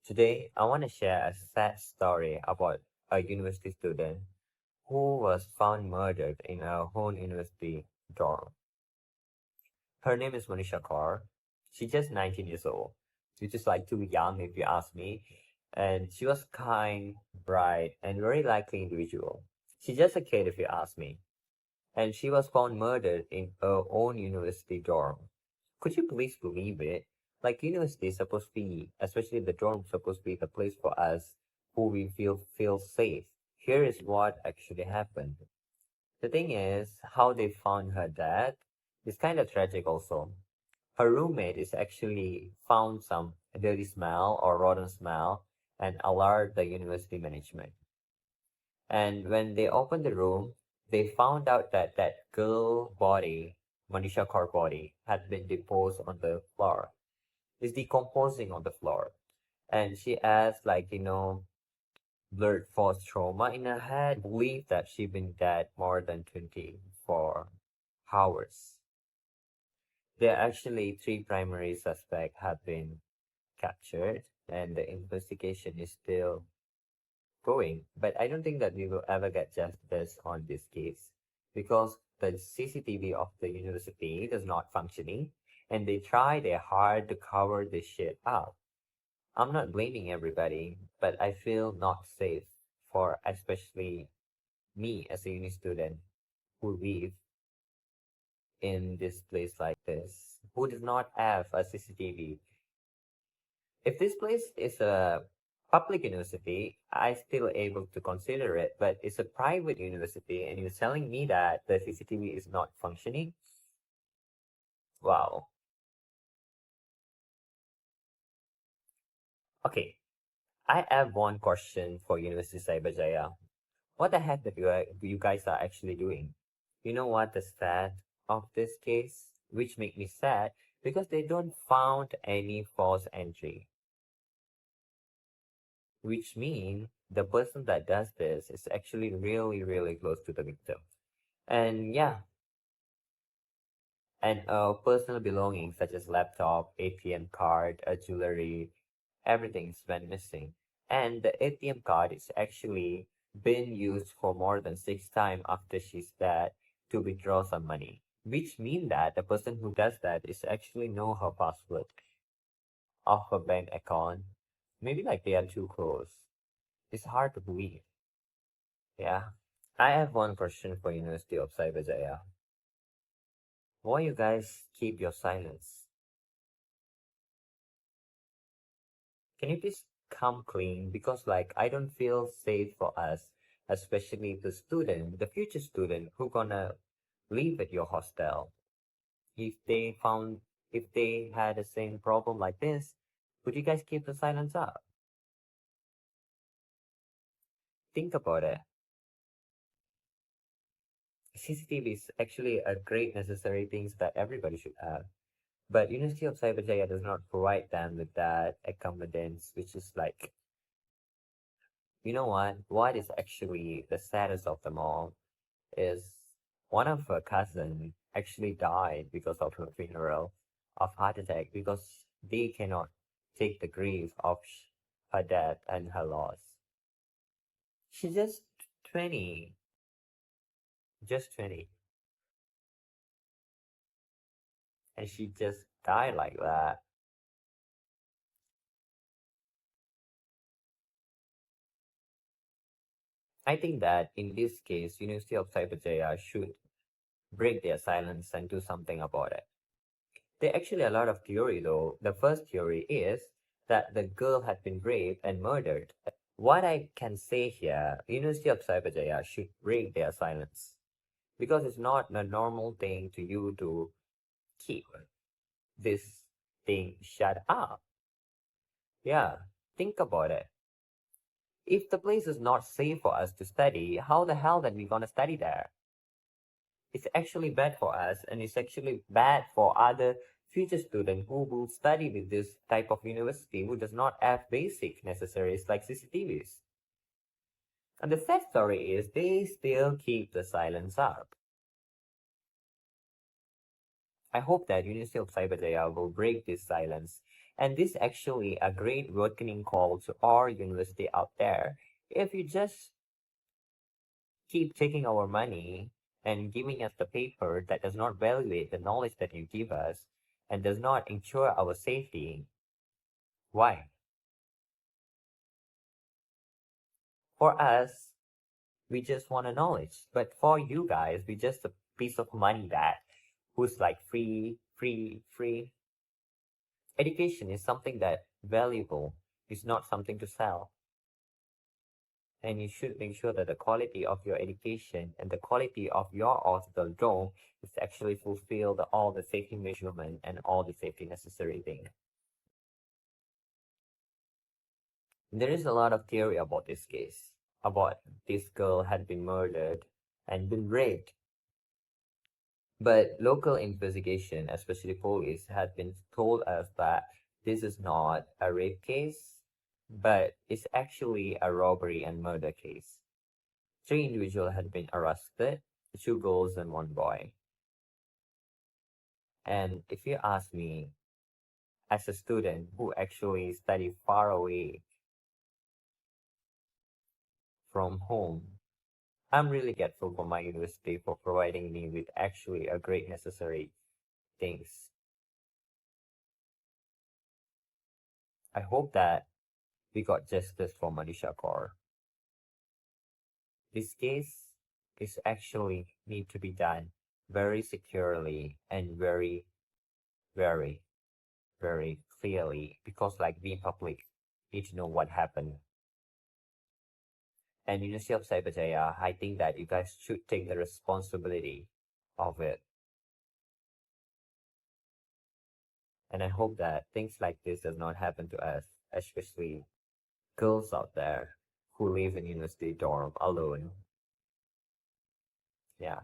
Today, I want to share a sad story about a university student who was found murdered in her own university dorm. Her name is Manisha Kaur. She's just 19 years old, which is like too young if you ask me. And she was kind, bright, and very likely individual. She's just a kid if you ask me. And she was found murdered in her own university dorm. Could you please believe it? Like university is supposed to be, especially the dorm, supposed to be the place for us who we feel safe. Here is what actually happened. The thing is, how they found her dead is kind of tragic also. Her roommate is actually found some dirty smell or rotten smell and alerted the university management. And when they opened the room, they found out that that girl body, Manisha Kaur body, had been deposed on the floor. It's decomposing on the floor. And she has blurred force trauma in her head, believed that she'd been dead more than 24 hours. There are actually three primary suspects have been captured and the investigation is still going. But I don't think that we will ever get justice on this case because the CCTV of the university is not functioning and they try their hard to cover this shit up. I'm not blaming everybody, but I feel not safe for especially me as a uni student who live in this place like this, who does not have a CCTV. If this place is a public university, I still able to consider it, but it's a private university and you're telling me that the CCTV is not functioning? Wow. Okay, I have one question for University CyberJaya. What the heck that you guys are actually doing? You know what the stat of this case? Which make me sad because they don't found any false entry. Which mean the person that does this is actually really, really close to the victim. And yeah, and personal belongings such as laptop, ATM card, jewelry, everything's been missing. And the ATM card is actually been used for more than 6 times after she's dead to withdraw some money. Which mean that the person who does that is actually know her password of her bank account. Maybe like they are too close. It's hard to believe. Yeah. I have one question for University of CyberJaya. Why you guys keep your silence? Can you please come clean? Because like I don't feel safe for us, especially the student, the future student who gonna live at your hostel. If they found if they had the same problem like this, would you guys keep the silence up? Think about it. CCTV is actually a great necessary things that everybody should have. But University of Cyberjaya does not provide them with that accommodance, which is like, you know what? What is actually the saddest of them all is one of her cousin actually died because of her funeral of heart attack because they cannot take the grief of her death and her loss. She's just 20, just 20, and she just died like that. I think that in this case, University of Cyberjaya should break their silence and do something about it. There are actually a lot of theory though. The first theory is that the girl had been raped and murdered. What I can say here, University of Cyberjaya should break their silence because it's not a normal thing to you to keep this thing shut up. Yeah, think about it. If the place is not safe for us to study, how the hell that we gonna study there? It's actually bad for us and it's actually bad for other future students who will study with this type of university who does not have basic necessaries like CCTVs. And the sad story is they still keep the silence up. I hope that University of Cyberjaya will break this silence And this actually a great awakening call to our university out there. If you just keep taking our money and giving us the paper that does not evaluate the knowledge that you give us and does not ensure our safety, why? For us, we just want a knowledge. But for you guys, we just a piece of money that who's like free, free, free. Education is something that valuable. It's not something to sell. And you should make sure that the quality of your education and the quality of your hospital dorm is actually fulfill all the safety measurement and all the safety necessary thing. There is a lot of theory about this case, about this girl had been murdered and been raped. But local investigation, especially police, had been told us that this is not a rape case, but it's actually a robbery and murder case. Three individuals had been arrested, two girls and one boy. And if you ask me, as a student who actually study far away from home, I'm really grateful for my university for providing me with actually a great necessary things. I hope that we got justice for Manisha Kaur. This case is actually need to be done very securely and very, very clearly because like we public need to know what happened. And University of CyberJaya, I think that you guys should take the responsibility of it. And I hope that things like this does not happen to us, especially girls out there who live in university dorm alone. Yeah.